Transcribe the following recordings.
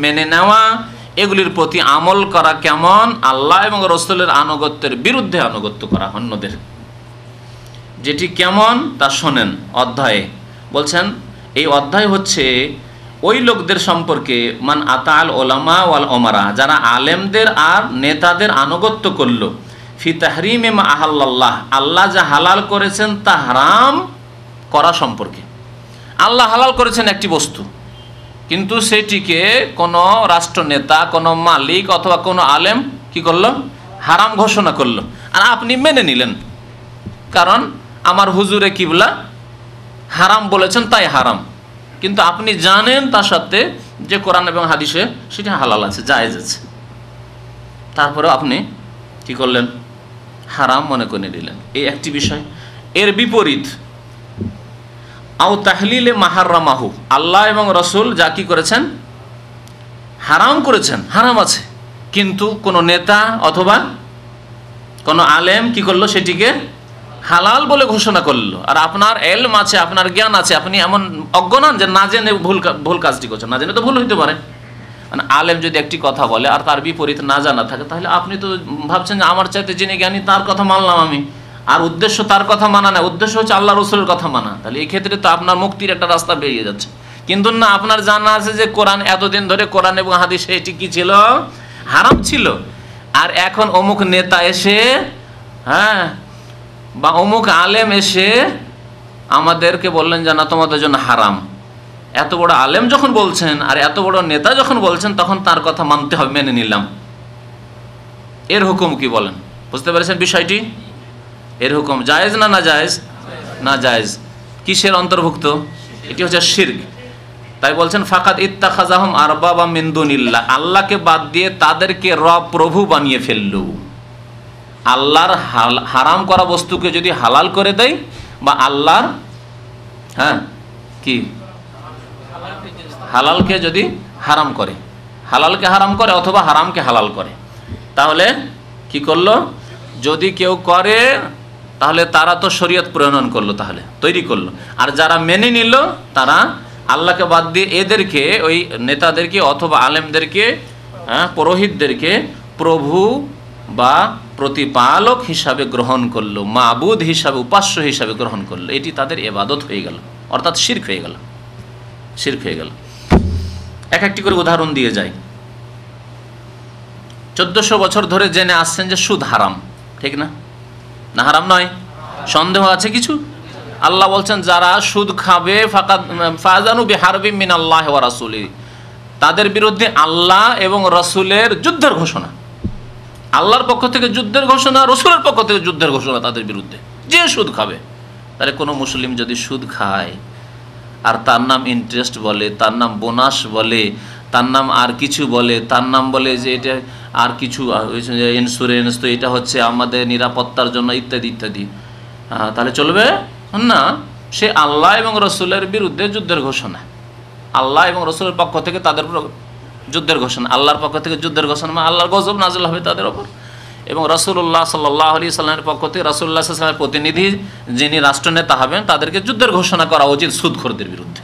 মেনে নেওয়া, এগুলির প্রতি আমল করা কেমন? আল্লাহ এবং রাসূলের আনুগত্যের বিরুদ্ধে আনুগত্য করা অন্যদের। যেটি কেমন তা শোনেন অধ্যায়ে বলছেন। এই অধ্যায় হচ্ছে ওই লোকদের সম্পর্কে, মান আতাল ওলামা ওয়াল ওমারা, যারা আলেমদের আর নেতাদের আনুগত্য করল, ফি তাহরিমে মা আহাল্লাল্লাহ, আল্লাহ যা হালাল করেছেন তা হারাম করা সম্পর্কে। আল্লাহ হালাল করেছেন একটি বস্তু, কিন্তু সেটিকে কোনো রাষ্ট্রনেতা, কোনো মালিক অথবা কোনো আলেম কি করলো? হারাম ঘোষণা করলো, আর আপনি মেনে নিলেন, কারণ আমার হুজুরে কিবলা হারাম বলেছেন তাই হারাম। কিন্তু আপনি জানেন তার সাথে যে কোরআন এবং হাদিসে সেটা হালাল আছে, জায়েজ আছে, তারপরেও আপনি কি করলেন? হারাম মনে করে নিলেন। এই একটি বিষয়। এর বিপরীত, আও তাহলিলে মাহাররামাহু, আল্লাহ এবং রাসূল যা কি করেছেন? হারাম করেছেন, হারাম আছে, কিন্তু কোনো নেতা অথবা কোনো আলেম কি করলো? সেটিকে হালাল বলে ঘোষণা করলো। আর আপনার এলম আছে, আপনার জ্ঞান আছে, আপনি এমন অজ্ঞান যে না জেনে ভুল কাজটি করছেন। না জেনে তো ভুল হইতে পারে। মানে আলেম যদি একটি কথা বলে আর তার বিপরীত না জানা থাকে, তাহলে আপনি তো ভাবছেন যে আমার চাইতে যিনি জ্ঞানী তার কথা মানলাম আমি, আর উদ্দেশ্য তার কথা মানা না, উদ্দেশ্য হচ্ছে আল্লাহ রাসূলের কথা মানা। তাহলে এই ক্ষেত্রে তো আপনার মুক্তির একটা রাস্তা বেরিয়ে যাচ্ছে। কিন্তু না, আপনার জানা আছে যে কোরআন, এতদিন ধরে কোরআন এবং হাদিসে এটি কি ছিল? হারাম ছিল। আর এখন অমুক নেতা এসে, বা অমুক আলেম এসে আমাদেরকে বললেন যে না, তোমাদের জন্য হারাম। এত বড় আলেম যখন বলছেন আর এত বড় নেতা যখন বলছেন, তখন তার কথা মানতে হবে, মেনে নিলাম। এর হুকুম কি বলেন? বুঝতে পেরেছেন বিষয়টি? এর হুকুম জায়েজ না না জায়েজ? না জায়েজ। কিসের অন্তর্ভুক্ত? এটি হচ্ছে শিরক। তাই বলছেন ফাকাদ ইত্তাখাযাহুম আরবাবা মিন দুনিল্লাহ, আল্লাহকে বাদ দিয়ে তাদেরকে রব প্রভু বানিয়ে ফেলল। আল্লাহর হারাম করা বস্তুকে যদি হালাল করে দেয়, বা আল্লাহর কি হালালকে যদি হারাম করে, হালালকে হারাম করে অথবা হারামকে হালাল করে, তাহলে কি করলো? যদি কেউ করে তাহলে তারা তো শরীয়ত প্রণয়ন করলো, তাহলে তৈরি করলো। আর যারা মেনে নিল, তারা আল্লাহকে বাদ দিয়ে এদেরকে, ওই নেতাদেরকে অথবা আলেমদেরকে, পুরোহিতদেরকে প্রভু বা প্রতিপালক হিসাবে গ্রহণ করলো, মাবুদ হিসাবে, উপাস্য হিসাবে গ্রহণ করলো। এটি তাদের ইবাদত হয়ে গেল, অর্থাৎ শিরক হয়ে গেল, শিরক হয়ে গেল। এক একটি করে উদাহরণ দিয়ে যাই। 1400 বছর ধরে জেনে আসছেন যে সুদ হারাম, ঠিক না? না হারাম নয়? সন্দেহ আছে কিছু? আল্লাহ বলছেন যারা সুদ খাবে ফাযানু বিহারবিম মিনাল্লাহি ওয়া রাসূলিহি, তাদের বিরুদ্ধে আল্লাহ এবং রাসূলের যুদ্ধের ঘোষণা। আল্লাহর পক্ষ থেকে যুদ্ধের ঘোষণা, রাসূলের পক্ষ থেকে যুদ্ধের ঘোষণা তাদের বিরুদ্ধে, যে সুদ খাবে। তাহলে কোনো মুসলিম যদি সুদ খায় আর তার নাম ইন্টারেস্ট বলে, তার নাম বোনাস বলে, তার নাম আর কিছু বলে, তার নাম বলে যে এটা আর কিছু ইন্স্যুরেন্স, তো এটা হচ্ছে আমাদের নিরাপত্তার জন্য ইত্যাদি ইত্যাদি, তাহলে চলবে না? সে আল্লাহ এবং রাসূলের বিরুদ্ধে যুদ্ধের ঘোষণা। আল্লাহ এবং রাসূলের পক্ষ থেকে তাদের যুদ্ধের ঘোষণা, আল্লাহর পক্ষ থেকে যুদ্ধের ঘোষণা, মানে আল্লাহর গজব নাযিল হবে তাদের ওপর। এবং রাসূলুল্লাহ সাল্লাল্লাহু আলাইহি সাল্লামের পক্ষ থেকে, রাসূলুল্লাহ সাল্লাল্লাহু আলাইহি সাল্লামের প্রতিনিধি যিনি রাষ্ট্রনেতা হবেন, তাদেরকে যুদ্ধের ঘোষণা করা উচিত সুদখোরদের বিরুদ্ধে।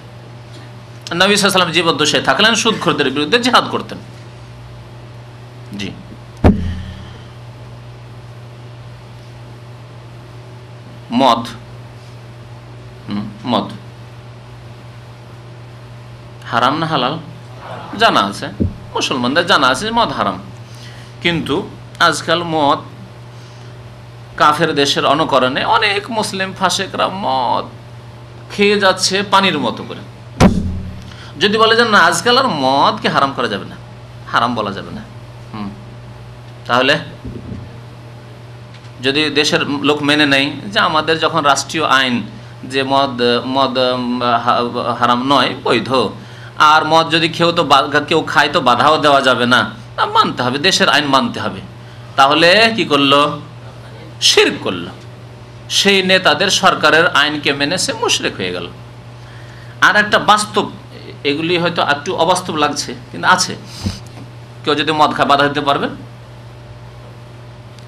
নবী সাল্লাল্লাহু আলাইহি ওয়াসাল্লাম জীবদ্দশায় থাকলেন সুদখোরদের বিরুদ্ধে জিহাদ করতেন। জি, মদ, মদ হারাম না হালাল? জানা আছে, মুসলমানদের জানা আছে মদ হারাম। কিন্তু আজকাল মদ, কাফের দেশের অনুকরণে অনেক মুসলিম ফাসেকরা মদ খেয়ে যাচ্ছে পানির মতো করে। যদি বলে যে না, আজকাল আর মদকে হারাম করা যাবে না, হারাম বলা যাবে না, তাহলে যদি দেশের লোক মেনে নেয় যে আমাদের যখন রাষ্ট্রীয় আইন যে মদ হারাম নয়, বৈধ, আর মদ যদি কেউ খায় তো বাধাও দেওয়া যাবে না, মানতে হবে, দেশের আইন মানতে হবে, তাহলে কি করলো? শিরক করলো। সেই নেতাদের, সরকারের আইনকে মেনে সে মুশরিক হয়ে গেল। আর একটা বাস্তব, এগুলি হয়তো একটু অবাস্তব লাগছে কিন্তু আছে, কেউ যদি মদ খায় বাধা দিতে পারবেন?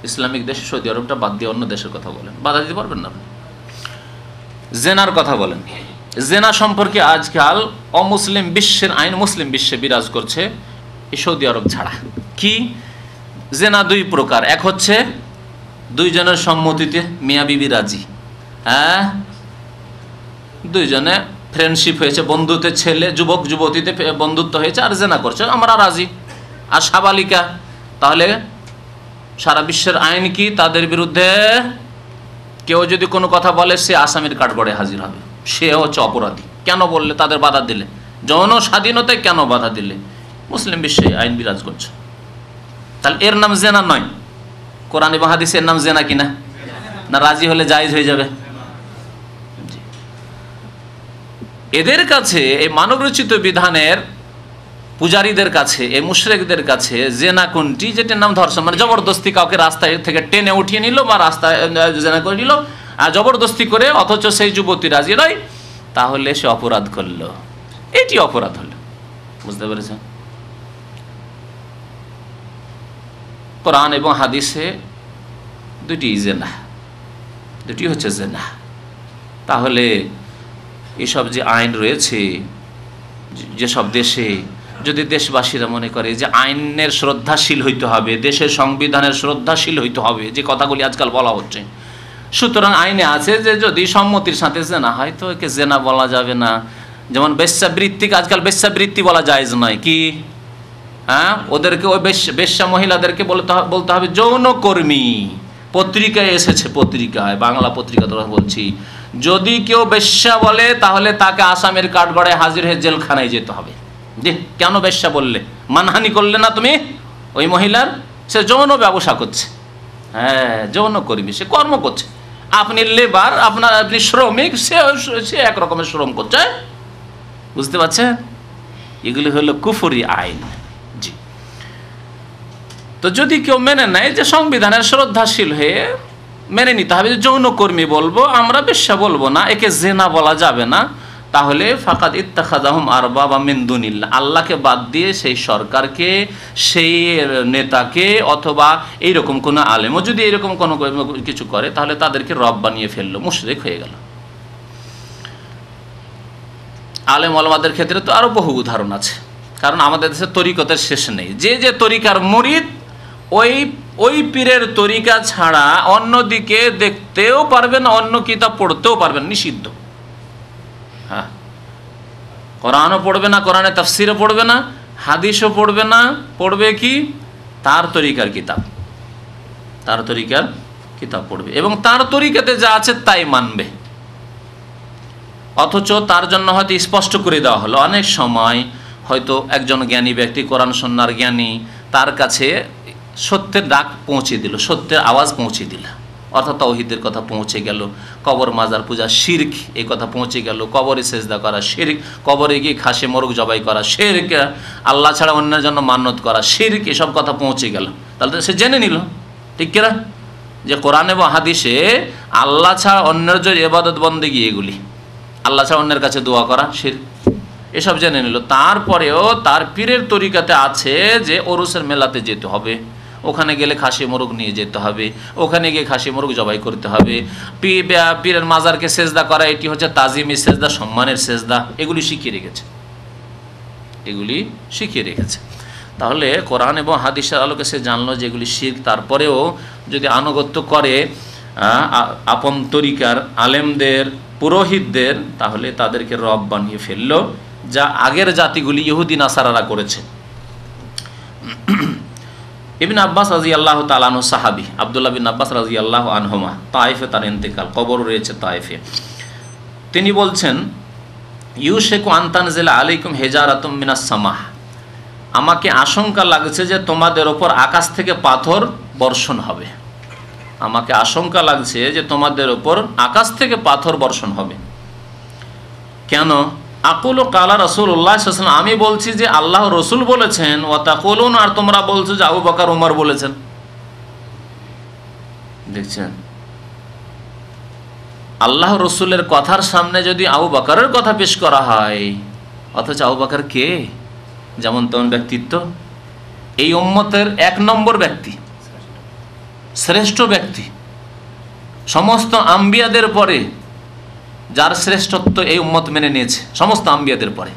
ইসলামিক দেশে, সৌদি আরবটা বাদ দিয়ে অন্য দেশের কথা বলেন, বাধা দিতে পারবেন না? আপনি জেনার কথা বলেন, জেনা সম্পর্কে আজকাল অমুসলিম বিশ্বের আইন মুসলিম বিশ্বে বিরাজ করছে, এই সৌদি আরব ছাড়া। কি জেনা দুই প্রকার, এক হচ্ছে দুইজনের সম্মতিতে মিয়া বিবি রাজি, হ্যাঁ, দুইজনে ফ্রেন্ডশিপ হয়েছে, বন্ধুত্বের ছেলে যুবক যুবতীতে বন্ধুত্ব হয়েছে আর জেনা করছে, আমরা রাজি। আর সাবালিকা, তাহলে সারা বিশ্বের আইন কি, তাদের বিরুদ্ধে কেউ যদি কোনো কথা বলে সে আসামির কাঠগড়ে হাজির হবে, সে হচ্ছে অপরাধী। কেন বললে? তাদের বাধা দিলে, যৌন স্বাধীনতায় কেন বাধা দিলে? মুসলিম বিশ্বে আইন বিরাজ করছে। তাহলে এর নাম জেনা নয়। কোরআন এবং হাদিসে এর নাম জেনা কিনা? না রাজি হলে জায়েজ হয়ে যাবে? এদের কাছে, এই মানবরচিত বিধানের পূজারীদের কাছে, এই মুশরিকদের কাছে জেনা কোনটি? যেটার নাম ধর্ষণ, মানে জবরদস্তি কাউকে রাস্তায় থেকে টেনে উঠিয়ে নিল বা রাস্তায় জেনা করে নিল আর জবরদস্তি করে, অথচ সেই যুবতী রাজি নয়, তাহলে সে অপরাধ করলো। এটি অপরাধ হলো। বুঝতে পেরেছেন? কোরআন এবং হাদিসে দুটি জেনা, দুটি হচ্ছে জেনা। তাহলে এসব যে আইন রয়েছে, যেসব দেশে, যদি দেশবাসীরা মনে করে যে আইনের শ্রদ্ধাশীল হইতে হবে, দেশের সংবিধানের শ্রদ্ধাশীল হইতে হবে, যে কথাগুলি আজকাল বলা হচ্ছে, সুতরাং আইনে আছে যে যদি সম্মতির সাথে জেনা হয় তো একে জেনা বলা যাবে না। যেমন বেশ্যাবৃত্তিকে আজকাল বেশ্যাবৃত্তি বলা জায়েজ নয়। কি? হ্যাঁ, ওদেরকে ওই বেশ্যা মহিলাদেরকে বলতে হবে যৌনকর্মী। পত্রিকায় এসেছে, পত্রিকায়, বাংলা পত্রিকা তোরা বলছি, যদি কেউ বেশ্যা বলে তাহলে তাকে আসামের কাঠগড়ায় হাজির হয়ে জেলখানায় যেতে হবে। যে কেন বেশ্যা বললে? মানহানি করলে না তুমি ওই মহিলার? সে যৌন ব্যবসা করছে, হ্যাঁ যৌনকর্মী, সে কর্ম করছে। আপনি লেবার, আপনি শ্রমিক, সে এক রকমের শ্রম করছে। বুঝতে পারছেন? এগুলি হলো কুফরি আইন। জি, তো যদি কেউ মেনে নেয় যে সংবিধানের শ্রদ্ধাশীল হয়ে মেনে নিতে হবে যে যৌনকর্মী বলবো, আমরা বেশ্যা বলবো না, একে জেনা বলা যাবে না, তাহলে ফাকাদ ইত্তাখাযাহুম আরবাবা মিন দুনিল্লাহ, আল্লাহকে বাদ দিয়ে সেই সরকারকে, সেই নেতাকে, অথবা এইরকম কোনো আলেমও যদি এরকম কোনো কিছু করে তাহলে তাদেরকে রব বানিয়ে ফেললো, মুশরিক হয়ে গেল। আলেম ওলামাদের ক্ষেত্রে তো আরো বহু উদাহরণ আছে, কারণ আমাদের দেশে তরিকতের শেষ নেই। যে যে তরিকার মুরিদ ওই পীরের তরিকা ছাড়া অন্যদিকে দেখতেও পারবে না, অন্য কিতাব পড়তেও পারবে না, নিষিদ্ধ। হ্যাঁ, কোরআনও পড়বে না, কোরআনের তাফসিরও পড়বে না, হাদিসও পড়বে না, পড়বে কি? তার তরিকার কিতাব, তার তরিকার কিতাব পড়বে এবং তার তরিকাতে যা আছে তাই মানবে। অথচ তার জন্য হয়তো স্পষ্ট করে দেওয়া হলো, অনেক সময় হয়তো একজন জ্ঞানী ব্যক্তি, কোরআন সুন্নাহর জ্ঞানী, তার কাছে সত্যের ডাক পৌঁছে দিল, সত্যের আওয়াজ পৌঁছে দিল, অর্থাৎ তাওহীদের কথা পৌঁছে গেল, কবর মাজার পূজা শিরক এই কথা পৌঁছে গেল, কবরে সেজদা করা শিরক, কবরে গিয়ে খাসি মোরগ জবাই করা শিরক, আল্লাহ ছাড়া অন্যের জন্য মান্যত করা শিরক, এসব কথা পৌঁছে গেল। তাহলে তো সে জেনে নিল, ঠিক কিনা, যে কোরআন এবং হাদিসে আল্লাহ ছাড়া অন্যের যে ইবাদত বন্দেগী, এগুলি আল্লাহ ছাড়া অন্যের কাছে দোয়া করা শিরক, এসব জেনে নিল। তারপরেও তার পীরের তরিকাতে আছে যে ওরুসের মেলাতে যেতে হবে, ওখানে গেলে খাসি মোরগ নিয়ে যেতে হবে, ওখানে গিয়ে খাসি মোরগ জবাই করতে হবে, পীরের মাজারকে সেজদা করা এটি হচ্ছে তাজিমি সেজদা, সম্মানের সেজদা, এগুলি শিখিয়ে রেখেছে, এগুলি শিখিয়ে রেখেছে। তাহলে কোরআন এবং হাদিসের আলোকে সে জানলো যে এগুলি শিরক, তারপরেও যদি আনুগত্য করে আপন তরিকার আলেমদের, পুরোহিতদের, তাহলে তাদেরকে রব বানিয়ে ফেললো, যা আগের জাতিগুলি ইহুদি নাসারারা করেছে। ইবনে আব্বাস রাদিয়াল্লাহু তাআলা আনহু সাহাবী, আব্দুল্লাহ বিন আব্বাস রাদিয়াল্লাহু আনহুমা, তায়েফে তার ইন্তেকাল, কবর রয়েছে তায়েফে। তিনি বলছেন, ইউশিকু আন তানজিলা আলাইকুম হিজারাতুম মিনাস সামাহ, আমাকে আশঙ্কা লাগছে যে তোমাদের ওপর আকাশ থেকে পাথর বর্ষণ হবে, আমাকে আশঙ্কা লাগছে যে তোমাদের ওপর আকাশ থেকে পাথর বর্ষণ হবে। কেন? আকুলু কালা রাসূলুল্লাহ সাল্লাল্লাহু আলাইহি ওয়াসাল্লাম, আমি বলছি যে আল্লাহ রসুল বলেছেন, ওয়া তাকুলুন, আর তোমরা বলছো যে আবু বকর ওমর বলেছেন। দেখছেন, আল্লাহ রসুলের কথার সামনে যদি আবু বকরের কথা পেশ করা হয়, অথচ আবু বকর কে? যেমন তেমন ব্যক্তিত্ব, এই উম্মতের 1 নম্বর ব্যক্তি, শ্রেষ্ঠ ব্যক্তি, সমস্ত আম্বিয়াদের পরে যার শ্রেষ্ঠত্ব এই উম্মত মেনে নিয়েছে সমস্ত আম্বিয়াদের পরে।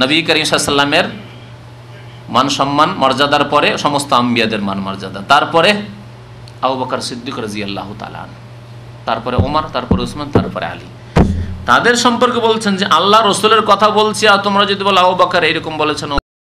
নবী করিম সাল্লাল্লাহু আলাইহি ওয়াসাল্লামের মান সম্মান মর্যাদার পরে সমস্ত আম্বিয়াদের মান মর্যাদা, তারপরে আবু বকর সিদ্দিক রাদিয়াল্লাহু তাআলা, তারপরে ওমর, তারপরে উসমান, তারপরে আলী। তাদের সম্পর্কে বলছেন যে আল্লাহ রসুলের কথা বলছি, আর তোমরা যদি বলো আবু বকর এরকম বলেছেন